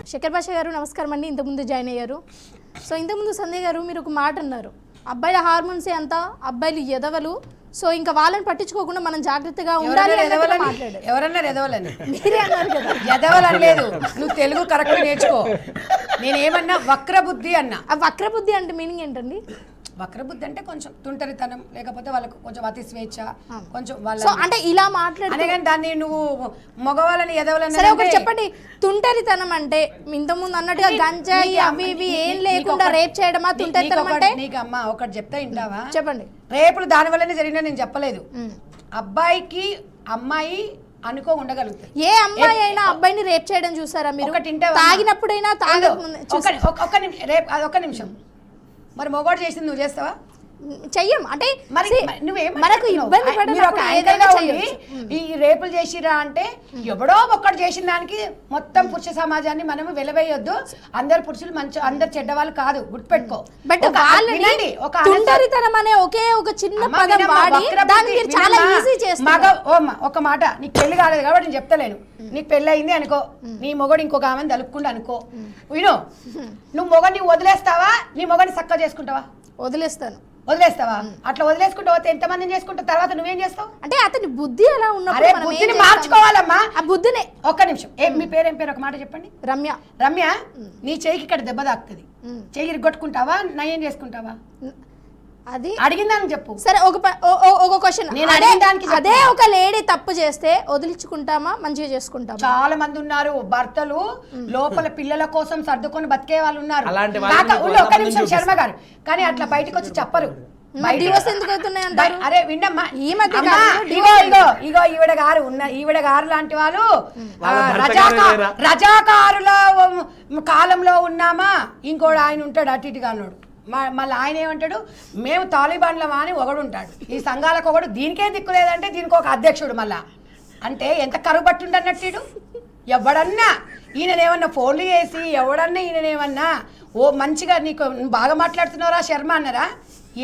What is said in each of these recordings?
శేఖర్ భాష గారు నమస్కారం అండి. ఇంతకుముందు జాయిన్ అయ్యారు. సో ఇంతకుముందు సంధ్య గారు మీరు ఒక మాట అన్నారు, అబ్బాయిల హార్మోన్సే అంతా, అబ్బాయిలు ఎదవలు, సో ఇంకా వాళ్ళని పట్టించుకోకుండా మనం జాగ్రత్తగా ఉండాలి మాట్లాడారు. ఎవరన్నారు ఎదవలని? మీరే అన్నారు కదా. ఎదవలు అనలేదు, నువ్వు తెలుగు కరెక్ట్ నేర్చుకో. నేనేమన్నా వక్రబుద్ధి అన్నా. ఆ వక్రబుద్ధి అంటే మీనింగ్ ఏంటండి? వక్రబుద్ధి అంటే కొంచెం తుంటరితనం, లేకపోతే వాళ్ళకు కొంచెం అతి స్వేచ్ఛ, కొంచెం వాళ్ళ అంటే ఇలా మాట్లాడే కానీ దాన్ని నువ్వు మగవాళ్ళని ఎదవలని. సరే ఒకటి చెప్పండి, తుంటరితనం అంటే ఇంతకుముందు అన్నట్టుగా గంజాయి అవి ఇవి ఏం లేకుండా రేప్ చేయడమా తుంటరితనం అంటే? నీకు అమ్మ ఒకటి చెప్తా వింటావా? చెప్పండి. రేపులు దాని వల్లనే జరిగినా నేను చెప్పలేదు. అబ్బాయికి అమ్మాయి అనుకో ఉండగలుగుతాయి. ఏ అమ్మాయి అయినా అబ్బాయిని రేప్ చేయడం చూసారా మీరు? తాగినప్పుడైనా ఒక్క నిమిషం, మరి మొగోడు చేసింది నువ్వు చేస్తావా? చెయ్యం. అంటే మనకు ఇబ్బంది ఈ రేపులు చేసిరా అంటే ఎవడో ఒక్కడు చేసిన దానికి మొత్తం పురుష సమాజాన్ని మనము వెలవేయొద్దు. అందరు పురుషులు మంచి, అందరు చెడ్డవాళ్ళు కాదు, గుర్తుపెట్టుకో. బట్ తుంటరితనం అనే ఒకే ఒక చిన్న పదం వాడి దాన్ని మీరు చాలా ఈజీ చేస్తారు. ఒక మాట, నీకు పెళ్లి కాలేదు కాబట్టి నేను చెప్తలేను. నీకు పెళ్లి అయింది అనుకో, నీ మొగడు ఇంకొక ఆమెను తలుపుకుండా అనుకో, విను, నువ్వు మొగడిని వదిలేస్తావా? నీ మొగడిని చక్కగా చేసుకుంటావా? వదిలేస్తావా? అట్లా వదిలేసుకుంటూ పోతే ఎంతమందిని చేసుకుంటావు? తర్వాత నువ్వేం చేస్తావు? అంటే అతని బుద్ధి ఎలా ఉన్నప్పుడు బుద్ధిని మార్చుకోవాలమ్మా. ఆ బుద్ధిని ఒక్క నిమిషం, మీ పేరు ఏం పేరు? ఒక మాట చెప్పండి. రమ్య, నీ చెయ్యికి ఇక్కడ దెబ్బ తాకుతుంది, చెయ్యి ఇరుగొట్టుకుంటావా, నయం చేసుకుంటావా? అది అడిగిందానికి చెప్పు. సరే ఒక క్వశ్చన్, అదే ఒక లేడీ తప్పు చేస్తే వదిలించుకుంటామా, మంచిగా చేసుకుంటామా? చాలా మంది ఉన్నారు భర్తలు లోపల పిల్లల కోసం సర్దుకొని బతికే వాళ్ళు ఉన్నారు. ఒక్క నిమిషం శర్మ గారు, కానీ అట్లా బయటకు వచ్చి చెప్పరు. అరే విన్నమ్మా, ఈ మధ్య ఇగో ఈవిడ గారు లాంటి వాళ్ళు రజాకారుల కాలంలో ఉన్నామా? ఇంకోడు ఆయన ఉంటాడు అటు ఇటుగా అన్నాడు. మళ్ళీ ఆయన ఏమంటాడు, మేము తాలిబాన్లమా అని ఒకడు ఉంటాడు. ఈ సంఘాలకు ఒకడు, దీనికే దిక్కులేదంటే దీనికి ఒక అధ్యక్షుడు. మళ్ళా అంటే ఎంత కరువు పట్టుండి అన్నట్టు. ఎవడన్నా ఈయననేమన్నా ఫోన్లు చేసి ఎవడన్నా ఈయననేమన్నా ఓ మంచిగా నీకు బాగా మాట్లాడుతున్నావురా శర్మ అన్నారా?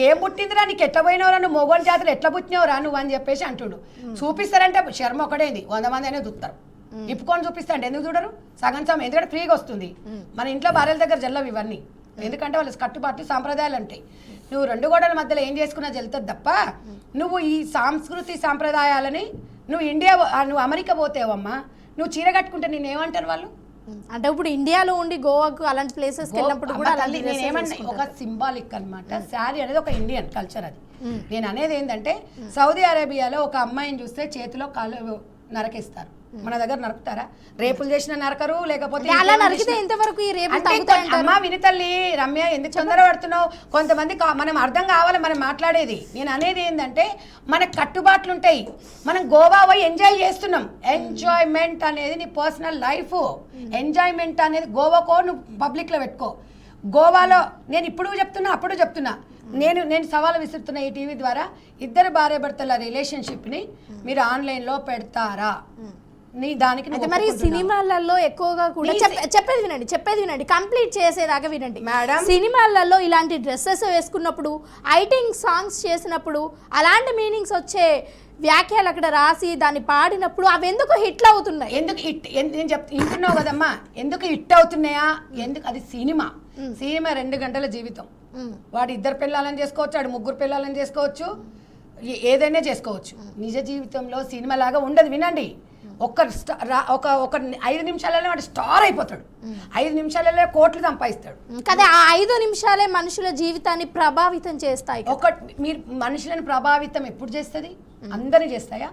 ఏం పుట్టిందిరా నీకు, ఎట్లా పోయినవరా నువ్వు, మొగోని జాతర ఎట్లా పుట్టినవరా నువ్వు అని చెప్పేసి అంటుడు. చూపిస్తారంటే శర్మ ఒకటేంది, 100 మంది అనేది చూస్తారు. ఇప్పుకొని చూపిస్తాంటే ఎందుకు చూడరు? సగం సమయం ఎందుకంటే ఫ్రీగా వస్తుంది. మన ఇంట్లో భార్యల దగ్గర జల్లవు ఇవన్నీ, ఎందుకంటే వాళ్ళ కట్టుబాట్లు సాంప్రదాయాలు ఉంటాయి. నువ్వు 2 గోడల మధ్యలో ఏం చేసుకున్నా జల్లుతుంది తప్ప, నువ్వు ఈ సాంస్కృతి సాంప్రదాయాలని నువ్వు అమెరికా పోతేవమ్మా, నువ్వు చీర కట్టుకుంటే నేనేమంటారు వాళ్ళు? అంటే ఇప్పుడు ఇండియాలో ఉండి గోవాకు అలాంటి ప్లేసెస్ వెళ్ళినప్పుడు కూడా నేనేమన్నా ఒక సింబాలిక్ అనమాట. శారీ అనేది ఒక ఇండియన్ కల్చర్. అది నేను అనేది ఏంటంటే, సౌదీ అరేబియాలో ఒక అమ్మాయిని చూస్తే చేతిలో కాళ్ళు నరకేస్తారు. మన దగ్గర నరుకుతారా? రేపులు చేసిన నరకరు, లేకపోతే అమ్మా వినితల్లి రమ్య ఎందుకు తొందర పడుతున్నావు? కొంతమంది మనం అర్థం కావాలి మనం మాట్లాడేది. నేను అనేది ఏంటంటే, మనకు కట్టుబాట్లు ఉంటాయి. మనం గోవా పోయి ఎంజాయ్ చేస్తున్నాం. ఎంజాయ్మెంట్ అనేది నీ పర్సనల్ లైఫ్. ఎంజాయ్మెంట్ అనేది గోవాకో నువ్వు పబ్లిక్లో పెట్టుకో. గోవాలో నేను ఇప్పుడు చెప్తున్నా, అప్పుడు చెప్తున్నా, నేను సవాలు విసురుతున్న ఈ టీవీ ద్వారా, ఇద్దరు భార్యాభర్తల రిలేషన్షిప్ని మీరు ఆన్లైన్లో పెడతారా? మరి సినిమాలలో ఎక్కువగా కూడా చెప్పేది వినండి కంప్లీట్ చేసేదాకా వినండి మేడం. సినిమాలలో ఇలాంటి డ్రెస్సెస్ వేసుకున్నప్పుడు, ఐటింగ్ సాంగ్స్ చేసినప్పుడు, అలాంటి మీనింగ్స్ వచ్చే వ్యాఖ్యలు అక్కడ రాసి దాన్ని పాడినప్పుడు అవి ఎందుకు హిట్లు అవుతున్నాయి? ఎందుకు నేను వింటున్నావు కదమ్మా, ఎందుకు హిట్ అవుతున్నాయా? ఎందుకు? అది సినిమా 2 గంటల జీవితం. వాడు 2 పిల్లలను చేసుకోవచ్చు, వాడు 3 పిల్లలను చేసుకోవచ్చు, ఏదైనా చేసుకోవచ్చు. నిజ జీవితంలో సినిమా లాగా ఉండదు. వినండి, ఒక 5 నిమిషాలలో వాడు స్టార్ అయిపోతాడు, 5 నిమిషాలలో కోట్లు సంపాదిస్తాడు కదా. ఆ 5 నిమిషాలే మనుషుల జీవితాన్ని ప్రభావితం చేస్తాయి. మీరు మనుషులను ప్రభావితం ఎప్పుడు చేస్తుంది? అందరినీ చేస్తాయా?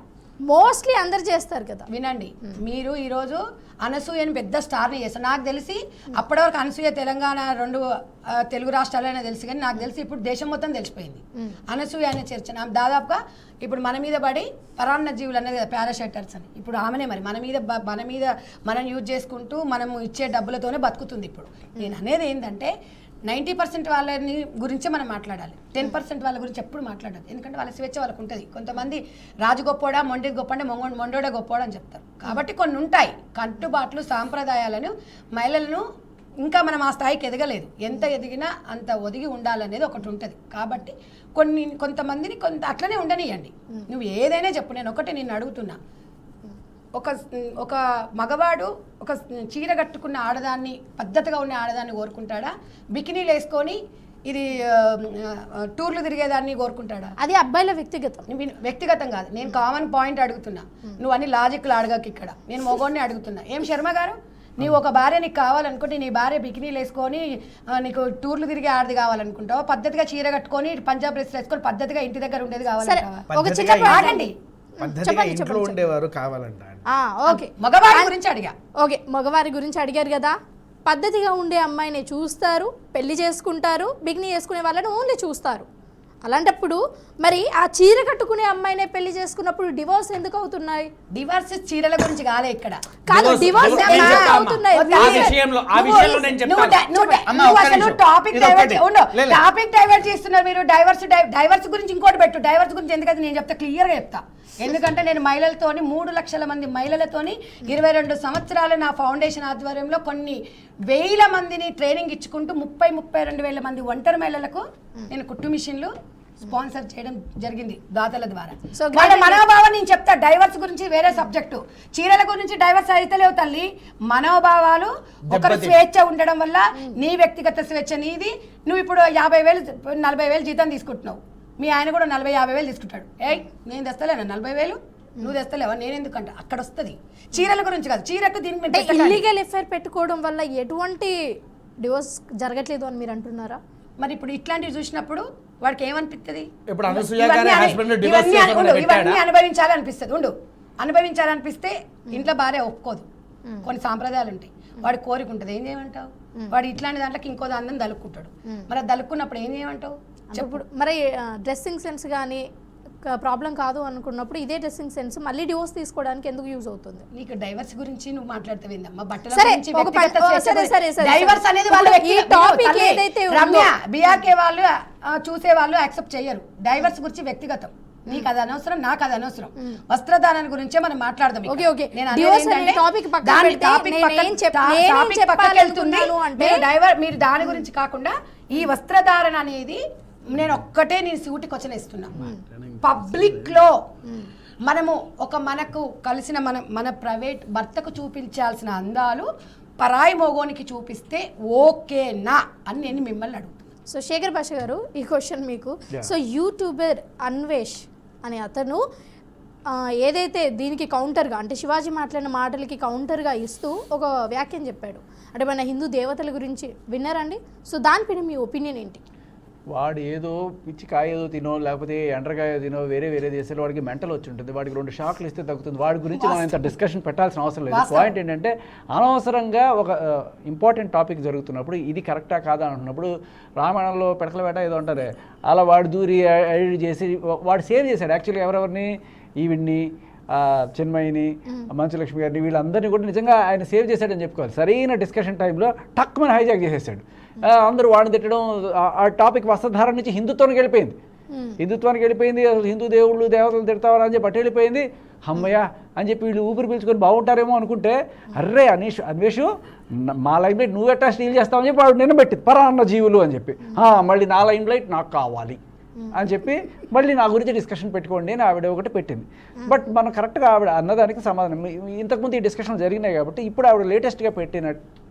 మోస్ట్లీ అందరు చేస్తారు కదా. వినండి, మీరు ఈరోజు అనసూయని పెద్ద స్టార్ని చేస్తారు. నాకు తెలిసి అప్పటివరకు అనసూయ తెలంగాణ 2 తెలుగు రాష్ట్రాలైనా తెలుసు, కానీ నాకు తెలిసి ఇప్పుడు దేశం మొత్తం తెలిసిపోయింది అనసూయ అనే చర్చ. దాదాపుగా ఇప్పుడు మన మీద పడి పరాన్న జీవులు అనేది కదా పారాషూటర్స్ అని, ఇప్పుడు ఆమెనే మరి మన మీద మనం యూజ్ చేసుకుంటూ మనము ఇచ్చే డబ్బులతోనే బతుకుతుంది. ఇప్పుడు నేను అనేది ఏంటంటే, 90% వాళ్ళని గురించి మనం మాట్లాడాలి, 10% వాళ్ళ గురించి ఎప్పుడు మాట్లాడాలి. ఎందుకంటే వాళ్ళ స్వేచ్ఛ వాళ్ళకు ఉంటుంది. కొంతమంది రాజు గొప్పోడా, మొండి గొప్ప, మొండోడే గొప్పోడా అని చెప్తారు. కాబట్టి కొన్ని ఉంటాయి కట్టుబాట్లు, సాంప్రదాయాలను, మహిళలను ఇంకా మనం ఆ స్థాయికి ఎదగలేదు. ఎంత ఎదిగినా అంత ఒదిగి ఉండాలనేది ఒకటి ఉంటుంది. కాబట్టి కొంతమందిని అట్లనే ఉండనియండి. నువ్వు ఏదైనా చెప్పు, నేను ఒకటి నిన్ను అడుగుతున్నా, ఒక మగవాడు ఒక చీర కట్టుకున్న ఆడదాన్ని, పద్ధతిగా ఉన్న ఆడదాన్ని కోరుకుంటాడా? బికినీలు వేసుకొని ఇది టూర్లు తిరిగేదాన్ని కోరుకుంటాడా? అది అబ్బాయిల వ్యక్తిగతం. వ్యక్తిగతం కాదు, నేను కామన్ పాయింట్ అడుగుతున్నా. నువ్వు అన్ని లాజిక్లు అడగక ఇక్కడ, నేను మగోడిని అడుగుతున్నా. ఏం శర్మ గారు, నీవు ఒక భార్య నీకు కావాలనుకుంటే నీ భార్య బికినీలు వేసుకొని నీకు టూర్లు తిరిగి ఆడది కావాలనుకుంటావు, పద్ధతిగా చీర కట్టుకొని పంజాబ్ డ్రెస్ వేసుకొని పద్ధతిగా ఇంటి దగ్గర ఉండేది కావాలంటావా? ఇంట్లో ఉండేవారు కావాలంట. ఓకే, మగవారి గురించి అడిగా. ఓకే, మగవారి గురించి అడిగారు కదా. పద్ధతిగా ఉండే అమ్మాయిని చూస్తారు, పెళ్లి చేసుకుంటారు, బిగిని చేసుకునే వాళ్ళని ఓన్లీ చూస్తారు. అలాంటప్పుడు మరి ఆ చీర కట్టుకునే అమ్మాయినే పెళ్లి చేసుకున్నప్పుడు డివోర్స్ ఎందుకు అవుతున్నాయి? డివోర్స్ చీరల గురించి కాలే ఇక్కడ, కాదు డివోర్స్ ఎందుకు అవుతున్నాయి? టాపిక్ డైవర్ట్ చేస్తున్నారు మీరు. డైవర్స్ గురించి ఇంకోటి పెట్టు. డైవర్స్ గురించి ఎందుకంటే నేను చెప్తా, క్లియర్గా చెప్తా. ఎందుకంటే నేను మహిళలతోని 3 లక్షల మంది మహిళలతోని 22 సంవత్సరాలు నా ఫౌండేషన్ ఆధ్వర్యంలో కొన్ని వేల మందిని ట్రైనింగ్ ఇచ్చుకుంటూ 32,000 మంది ఒంటరి మహిళలకు నేను కుట్టు మిషన్లు స్పాన్సర్ చేయడం జరిగింది దాతల ద్వారా. వాళ్ళ మనోభావం నేను చెప్తా. డైవర్స్ గురించి వేరే సబ్జెక్టు, చీరల గురించి డైవర్స్ అయితలేవు తల్లి. మనోభావాలు, ఒకరు స్వేచ్ఛ ఉండడం వల్ల నీ వ్యక్తిగత స్వేచ్ఛ నీది. నువ్వు ఇప్పుడు 50,000 40,000 జీతం తీసుకుంటున్నావు, మీ ఆయన కూడా 40,000-50,000 తీసుకుంటాడు. నేను తెస్తలేనా 40,000? నువ్వు తెస్తలేవా? నేను ఎందుకంటే అక్కడ వస్తుంది. చీరల గురించి కాదు, చీరకు దీనికి ఇల్లీగల్ ఎఫైర్ పెట్టుకోవడం వల్ల ఎటువంటి డివోర్స్ జరగట్లేదు అని మీరు అంటున్నారా? మరి ఇప్పుడు ఇట్లాంటివి చూసినప్పుడు వాడికి ఏమనిపిస్తుంది? ఇవన్నీ అనుభవించాలనిపిస్తుంది. అనుభవించాలనిపిస్తే ఇంట్లో భార్య ఒప్పుకోదు, కొన్ని సాంప్రదాయాలు ఉంటాయి. వాడి కోరిక ఉంటుంది, ఏం చేయమంటావు? వాడు ఇట్లాంటి దాంట్లోకి ఇంకో దాన్ని దలుక్కుంటాడు. మరి దలుక్కున్నప్పుడు ఏం చేయమంటావు? ఇప్పుడు మరి డ్రెస్సింగ్ సెన్స్ కానీ ప్రాబ్లం కాదు అనుకున్నప్పుడు ఇదే డ్రెస్సింగ్ సెన్స్ మళ్ళీ డివోర్స్ తీసుకోవడానికి ఎందుకు యూజ్ అవుతుంది? నీకు డైవర్స్ గురించి నువ్వు మాట్లాడుతావేందమ్మా? బట్టల డైవర్స్ అనేది రమ్య బిఆర్కే వాళ్ళు చూసే వాళ్ళు యాక్సెప్ట్ చేయరు. డైవర్స్ గురించి వ్యక్తిగతం, నీకు అది అనవసరం, నాకు అది అనవసరం. వస్త్రదానం గురించే మనం మాట్లాడదాం. మీరు దాని గురించి కాకుండా ఈ వస్త్రధారణ అనేది నేను ఒక్కటే నేను సూటికి వచ్చిన ఇస్తున్నా. పబ్లిక్ లో మనము మనకు కలిసిన మన ప్రైవేట్ భర్తకు చూపించాల్సిన అందాలు పరాయి మోగోనికి చూపిస్తే ఓకేనా అని నేను మిమ్మల్ని అడుగుతున్నాను. సో శేఖర్ భాష గారు, ఈ క్వశ్చన్ మీకు. సో యూట్యూబర్ అన్వేష్ అనే అతను ఏదైతే దీనికి కౌంటర్గా, అంటే శివాజీ మాట్లాడిన మాటలకి కౌంటర్గా ఇస్తూ ఒక వ్యాఖ్యం చెప్పాడు. అంటే మన హిందూ దేవతల గురించి విన్నారండి? సో దానిపైన మీ ఒపీనియన్ ఏంటి? వాడు ఏదో పిచ్చికాయ ఏదో తినో, లేకపోతే ఎండ్రకాయ తినో, వేరే దేశాలు వాడికి మెంటల్ వచ్చి ఉంటుంది. వాడికి 2 షాక్లు ఇస్తే తగ్గుతుంది. వాడి గురించి మనం ఇంత డిస్కషన్ పెట్టాల్సిన అవసరం లేదు. పాయింట్ ఏంటంటే, అనవసరంగా ఒక ఇంపార్టెంట్ టాపిక్ జరుగుతున్నప్పుడు ఇది కరెక్టా కాదా అంటున్నప్పుడు, రామాయణంలో పెడకల వేట ఏదో అంటారే, అలా వాడు దూరి ఎడిట్ చేసి వాడు సేవ్ చేశాడు. యాక్చువల్గా ఎవరెవరిని, ఈవిడ్ని, చిన్మయిని, మంచులక్ష్మి గారిని, వీళ్ళందరినీ కూడా నిజంగా ఆయన సేవ్ చేశాడని చెప్పుకోవాలి. సరైన డిస్కషన్ టైంలో టక్కుమని హైజాక్ చేసేసాడు. అందరూ వాడిని తిట్టడం, ఆ టాపిక్ వస్త్రధారణ నుంచి హిందుత్వానికి వెళ్ళిపోయింది. అసలు హిందూ దేవుళ్ళు దేవతలు తిడతావని అని చెప్పి అటు వెళ్ళిపోయింది. అమ్మయ్య అని చెప్పి వీళ్ళు ఊపిరి పీల్చుకొని బాగుంటారేమో అనుకుంటే, అర్రే అన్వేషు మా లైమ్ లైట్ నువ్వు ఎట్టా స్టీల్ చేస్తావని చెప్పి వాడు నిన్నబెట్టింది పరాన్న జీవులు అని చెప్పి. మళ్ళీ నా లైమ్ లైట్ నాకు కావాలి అని చెప్పి మళ్ళీ నా గురించి డిస్కషన్ పెట్టుకోండి అని ఆవిడ ఒకటి పెట్టింది. బట్ మనం కరెక్ట్గా ఆవిడ అన్నదానికి సమాధానం, ఇంతకుముందు ఈ డిస్కషన్లు జరిగినాయి కాబట్టి ఇప్పుడు ఆవిడ లేటెస్ట్గా పెట్టిన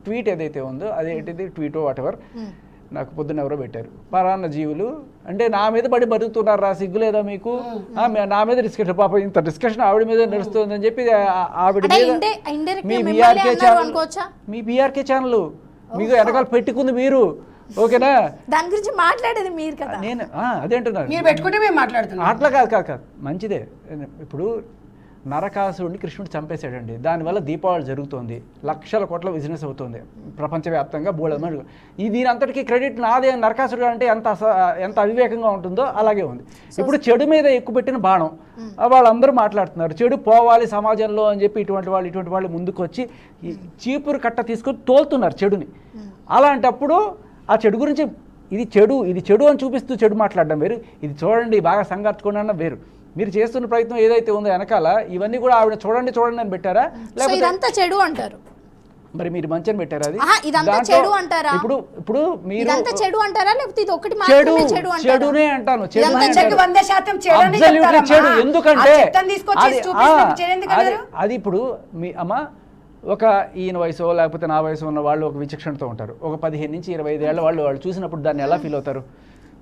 ట్వీట్ ఏదైతే ఉందో అదేంటిది, ట్వీటో వాటెవర్, నాకు పొద్దున్న ఎవరో పెట్టారు, పరాన్న జీవులు అంటే నా మీద పడి బతుకుతున్నారా, సిగ్గు లేదా మీకు, నా మీద డిస్కషన్, పాప ఇంత డిస్కషన్ ఆవిడ మీద నడుస్తుందని చెప్పి ఆవిడ మీద మీ బీఆర్కే ఛానల్ మీకు వెనకాల పెట్టుకుంది మీరు, ఓకేనా? దాని గురించి మాట్లాడేది మీరు కదా. నేను అదేంటున్నాను, మీరు పెట్టుకుంటే మేము మాట్లాడుతున్నాం. అట్లా కాదు మంచిదే. ఇప్పుడు నరకాసురుడిని కృష్ణుడు చంపేశాడండి, దానివల్ల దీపావళి జరుగుతుంది, లక్షల కోట్ల బిజినెస్ అవుతుంది ప్రపంచవ్యాప్తంగా. బోళమని దీని అంతటికీ క్రెడిట్ నాదే. నరకాసురుడు అంటే ఎంత అవివేకంగా ఉంటుందో అలాగే ఉంది. ఇప్పుడు చెడు మీద ఎక్కువ పెట్టిన బాణం వాళ్ళందరూ మాట్లాడుతున్నారు, చెడు పోవాలి సమాజంలో అని చెప్పి ఇటువంటి వాళ్ళు ముందుకు వచ్చి చీపురు కట్ట తీసుకొని తోలుతున్నారు చెడుని. అలాంటప్పుడు ఆ చెడు గురించి ఇది చెడు అని చూపిస్తూ చెడు మాట్లాడడం వేరు, ఇది చూడండి బాగా సంఘర్చుకోండి అన్న వేరు. మీరు చేస్తున్న ప్రయత్నం ఏదైతే ఉందో వెనకాల ఇవన్నీ కూడా ఆవిడ చూడండి అని పెట్టారా, లేకపోతే ఇదంతా చెడు అంటారు? మరి మీరు మంచిని పెట్టారు అది ఆహా, ఇదంతా దాంట్లో చెడు అంటారా? ఇప్పుడు మీరు ఇదంతా చెడు అంటారా లేకపోతే ఇది ఒకటి చెడు మాత్రమే చెడు అంటారా? చెడునే అంటాను చెడునే వందకి అంటాను. 100% చెడు అని Absolutely చెప్తారమ్మా. చెడు. ఎందుకంటే ఆ చెత్తని తీసుకొచ్చి అది- చూపిస్తే చెడు ఎందుకు అది- అన్నారు? అది ఇప్పుడు మీ అమ్మ ఒక ఈయన వయసు లేకపోతే నా వయసు ఉన్న వాళ్ళు ఒక విచక్షణతో ఉంటారు. ఒక 15 నుంచి 25 ఏళ్ళ వాళ్ళు చూసినప్పుడు దాన్ని ఎలా ఫీల్ అవుతారు?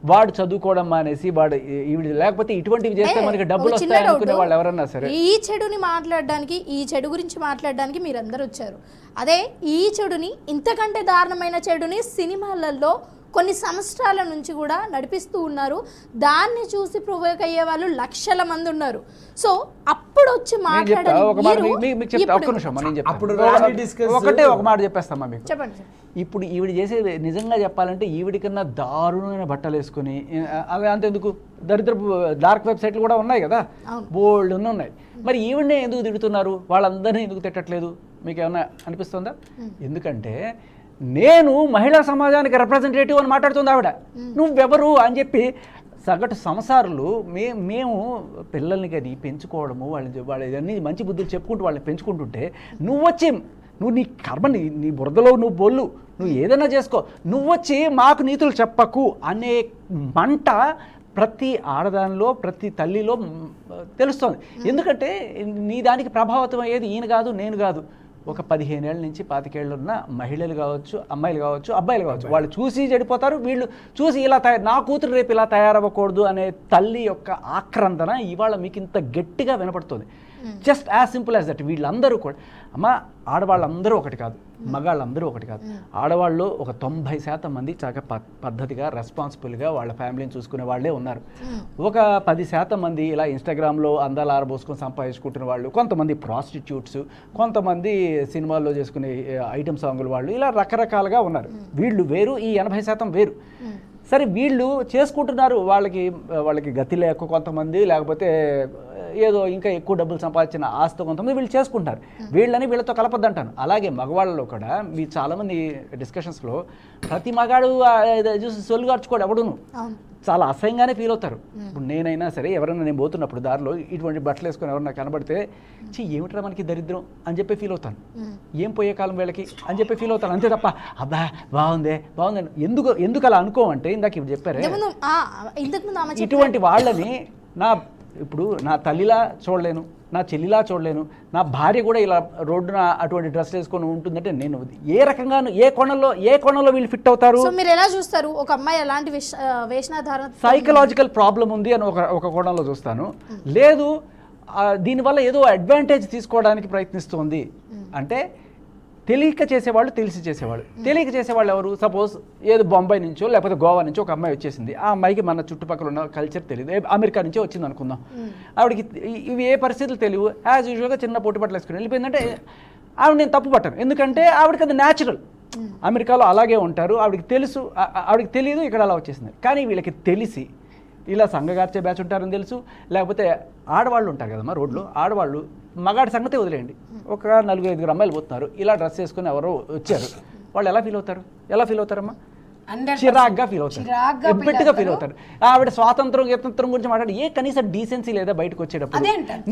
వాడు చదువుకోవడం మానేసి వాడు ఈవిడ లేకపోతే ఇటువంటివి చేస్తే మనకి డబ్బులు ఒక చిన్న వస్తాయి డౌట్. అనుకునే వాళ్ళు ఎవరన్నా సరే ఈ చెడుని మాట్లాడడానికి ఈ చెడు గురించి మాట్లాడడానికి మీరందరూ వచ్చారు. అదే ఈ చెడుని ఇంతకంటే దారుణమైన చెడుని సినిమాలలో కొన్ని సంవత్సరాల నుంచి కూడా నడిపిస్తూ ఉన్నారు. దాన్ని చూసి ప్రొవోక్ అయ్యే వాళ్ళు లక్షల మంది ఉన్నారు. సో అప్పుడు వచ్చి మాట్లాడాలి ఒక మాట మీకు చెప్తా, ఒక్క నిమిషం నేను అప్పుడు చెప్తాను. రాని discuss- ఒకటే ఒక మాట చెప్పేస్తామా మీకు. చెప్పండి. ఇప్పుడు ఈవిడ చేసేది నిజంగా చెప్పాలంటే ఈవిడి కన్నా దారుణమైన బట్టలు వేసుకొని అవి అంతెందుకు దరిద్రపు డార్క్ వెబ్సైట్లు కూడా ఉన్నాయి కదా, బోల్డ్ ఉన్నాయి. మరి ఈవిడనే ఎందుకు తిడుతున్నారు? వాళ్ళందరినీ ఎందుకు తిట్టట్లేదు? మీకు ఏమన్నా అనిపిస్తుందా? ఎందుకంటే నేను మహిళా సమాజానికి రిప్రజెంటేటివ్ అని మాట్లాడుతుంది ఆవిడ. నువ్వెవరు అని చెప్పి సగటు సంసారులు మేము పిల్లల్ని కానీ పెంచుకోవడము వాళ్ళ ఇవన్నీ మంచి బుద్ధులు చెప్పుకుంటూ వాళ్ళని పెంచుకుంటుంటే నువ్వు నీ కర్మ నీ బురదలో నువ్వు బొల్లు, నువ్వు ఏదైనా చేసుకో, నువ్వు వచ్చి మాకు నీతులు చెప్పకు అనే మంట ప్రతి ఆడదానిలో ప్రతి తల్లిలో తెలుస్తుంది. ఎందుకంటే నీ దానికి ప్రభావితం అయ్యేది ఈయన కాదు, నేను కాదు. ఒక 15 ఏళ్ళ నుంచి 25 ఏళ్ళు ఉన్న మహిళలు కావచ్చు, అమ్మాయిలు కావచ్చు, అబ్బాయిలు కావచ్చు, వాళ్ళు చూసి చెడిపోతారు. వీళ్ళు చూసి ఇలా నా కూతురు రేపు ఇలా తయారవ్వకూడదు అనే తల్లి యొక్క ఆక్రందన ఇవాళ మీకు ఇంత గట్టిగా వినపడుతుంది. Just as simple as that. వీళ్ళందరూ కూడా అమ్మ ఆడవాళ్ళందరూ ఒకటి కాదు, మగాళ్ళందరూ ఒకటి కాదు. ఆడవాళ్ళు ఒక 90% మంది చాలా పద్ధతిగా రెస్పాన్సిబుల్గా వాళ్ళ ఫ్యామిలీని చూసుకునే వాళ్ళే ఉన్నారు. ఒక 10% మంది ఇలా ఇన్స్టాగ్రామ్లో అందాలు ఆరబోసుకొని సంపాదించుకుంటున్న వాళ్ళు, కొంతమంది ప్రాస్టిట్యూట్స్, కొంతమంది సినిమాల్లో చేసుకునే ఐటమ్ సాంగులు వాళ్ళు, ఇలా రకరకాలుగా ఉన్నారు. వీళ్ళు వేరు, ఈ 80% వేరు. సరే వీళ్ళు చేసుకుంటున్నారు, వాళ్ళకి గతి లేక కొంతమంది, లేకపోతే ఏదో ఇంకా ఎక్కువ డబ్బులు సంపాదించిన ఆస్తి కొంతమంది వీళ్ళు చేసుకుంటారు. వీళ్ళని వీళ్ళతో కలపద్దంటాను. అలాగే మగవాళ్ళలో కూడా మీరు చాలామంది డిస్కషన్స్లో ప్రతి మగాడు చూసి సొల్లు గార్చుకోడు ఎవడును, చాలా అసహ్యంగానే ఫీల్ అవుతారు. ఇప్పుడు నేనైనా సరే ఎవరైనా నేను పోతున్నప్పుడు దారిలో ఇటువంటి బట్టలు వేసుకొని ఎవరన్నా కనబడితే ఏమిట్రా మనకి దరిద్రం అని చెప్పి ఫీల్ అవుతాను. ఏం పోయే కాలం వీళ్ళకి అని చెప్పి ఫీల్ అవుతాను. అంతే తప్ప అబ్బా బాగుంది ఎందుకు అలా అనుకోమంటే ఇందాక ఇవి చెప్పారే, ఇటువంటి వాళ్ళని ఇప్పుడు నా తల్లిలా చూడలేను, నా చెల్లిలా చూడలేను, నా భార్య కూడా ఇలా రోడ్డున అటువంటి డ్రెస్ వేసుకొని ఉంటుందంటే నేను ఏ రకంగాను ఏ కోణంలో వీళ్ళు ఫిట్ అవుతారు? సో మీరు ఎలా చూస్తారు ఒక అమ్మాయి ఎలాంటి వేషధారణ? సైకలాజికల్ ప్రాబ్లం ఉంది అని ఒక కోణంలో చూస్తాను. లేదు దీనివల్ల ఏదో అడ్వాంటేజ్ తీసుకోవడానికి ప్రయత్నిస్తుంది అంటే తెలియక చేసేవాళ్ళు, తెలిసి చేసేవాళ్ళు. తెలియక చేసేవాళ్ళు ఎవరు? సపోజ్ ఏదో బొంబాయి నుంచో లేకపోతే గోవా నుంచో ఒక అమ్మాయి వచ్చేసింది. ఆ అమ్మాయికి మన చుట్టుపక్కల ఉన్న కల్చర్ తెలియదు, అమెరికా నుంచో వచ్చింది అనుకుందాం. ఆవిడకి ఇవి ఏ పరిస్థితులు తెలియవు, యాజ్ యూజువల్గా చిన్న పొట్టి బట్టలు వేసుకుని వెళ్ళిపోయిందంటే ఆవిడ నేను తప్పు పట్టాను. ఎందుకంటే ఆవిడకి అది న్యాచురల్. అమెరికాలో అలాగే ఉంటారు, ఆవిడకి తెలుసు, ఆవిడకి తెలియదు, ఇక్కడ అలా వచ్చేసింది. కానీ వీళ్ళకి తెలిసి ఇలా సంఘగార్చే బ్యాచ్ ఉంటారని తెలుసు, లేకపోతే ఆడవాళ్ళు ఉంటారు కదమ్మా రోడ్లో, ఆడవాళ్ళు మగాడి సంగతే వదిలేయండి, ఒక 4-5 అమ్మాయిలు పోతున్నారు, ఇలా డ్రెస్ వేసుకుని ఎవరో వచ్చారు, వాళ్ళు ఎలా ఫీల్ అవుతారమ్మా? చిరాగ్గా ఫీల్ అవుతారు, ఎబ్బెట్టుగా ఫీల్ అవుతారు. ఆవిడ స్వాతంత్రం గురించి మాట్లాడి ఏ కనీసం డీసెన్సీ లేదా బయటకు వచ్చేటప్పుడు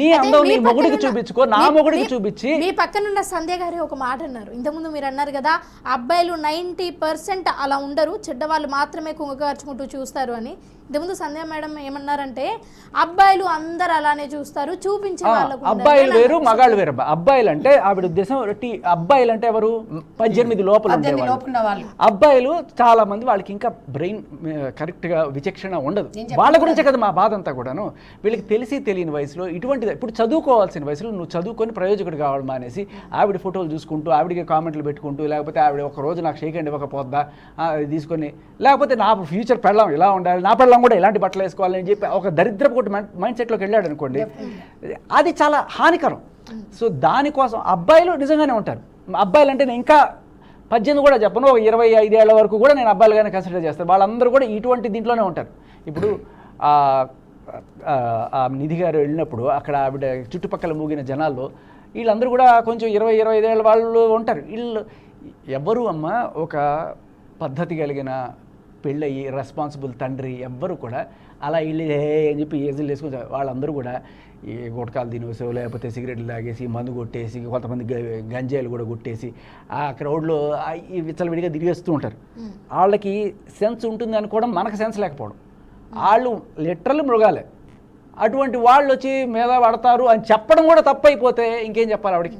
నీ అందం నీ మొగుడికి చూపించుకో, నా మొగుడికి చూపించి. మీ పక్కనున్న సంధ్య గారి ఒక మాట అన్నారు ఇంతకుముందు, మీరు అన్నారు కదా అబ్బాయిలు 90% అలా ఉండరు, చెడ్డవాళ్ళు మాత్రమే కుంగకార్చుకుంటూ చూస్తారు అని. ఇంతకుముందు సంధ్య మేడం ఏమన్నారంటే అబ్బాయిలు అందరు అలానే చూస్తారు, చూపించే వాళ్ళకు అబ్బాయిలు వేరు మగాళ్ళు వేరు. అబ్బాయిలు అంటే ఆవిడ ఉద్దేశం అబ్బాయిలు అంటే ఎవరు? 18 లోపల ఉండేవాళ్ళు. అబ్బాయిలు చాలా మంది వాళ్ళకి ఇంకా బ్రెయిన్ కరెక్ట్గా విచక్షణ ఉండదు. వాళ్ళ గురించే కదా మా బాధ అంతా కూడాను. వీళ్ళకి తెలిసి తెలియని వయసులో ఇటువంటిది, ఇప్పుడు చదువుకోవాల్సిన వయసులో నువ్వు చదువుకొని ప్రయోజకుడు కావడం మానేసి ఆవిడ ఫోటోలు చూసుకుంటూ ఆవిడకి కామెంట్లు పెట్టుకుంటూ, లేకపోతే ఆవిడ ఒక రోజు నాకు షేక్ హ్యాండ్ ఇవ్వకపోద్దా తీసుకొని, లేకపోతే నా ఫ్యూచర్ పెళ్ళాం ఇలా ఉండాలి, నా పెళ్ళాం కూడా ఇలాంటి బట్టలు వేసుకోవాలని చెప్పి ఒక దరిద్రపు ఒకటి మైండ్ సెట్లోకి వెళ్ళాడు అనుకోండి, అది చాలా హానికరం. సో దానికోసం అబ్బాయిలు నిజంగానే ఉంటారు. అబ్బాయిలు అంటే నేను ఇంకా 18 కూడా చెప్పను, ఒక 25 ఏళ్ల వరకు కూడా నేను అబ్బాయిలుగానే కన్సిడర్ చేస్తాను. వాళ్ళందరూ కూడా ఇటువంటి దీంట్లోనే ఉంటారు. ఇప్పుడు నిధి గారు వెళ్ళినప్పుడు అక్కడ ఆవిడ చుట్టుపక్కల మూగిన జనాల్లో వీళ్ళందరూ కూడా కొంచెం 20-25 ఏళ్ళ వాళ్ళు ఉంటారు. వీళ్ళు ఎవ్వరూ అమ్మ ఒక పద్ధతి కలిగిన పెళ్ళయి రెస్పాన్సిబుల్ తండ్రి ఎవ్వరు కూడా అలా వీళ్ళు అని చెప్పి ఏజీలు వేసుకుని వాళ్ళందరూ కూడా ఈ గుటకాలు తినేసో లేకపోతే సిగరెట్లు తాగేసి మందు కొట్టేసి కొంతమంది గంజాయిలు కూడా కొట్టేసి ఆ క్రౌడ్లో ఈ విచ్చలవిడిగా తిరిగేస్తూ ఉంటారు. వాళ్ళకి సెన్స్ ఉంటుంది అనుకోవడం, మనకు సెన్స్ లేకపోవడం. వాళ్ళు లిటరల్ మృగాలే. అటువంటి వాళ్ళు వచ్చి మీద పడతారు అని చెప్పడం కూడా తప్పు అయిపోతే ఇంకేం చెప్పాలి ఆవిడకి?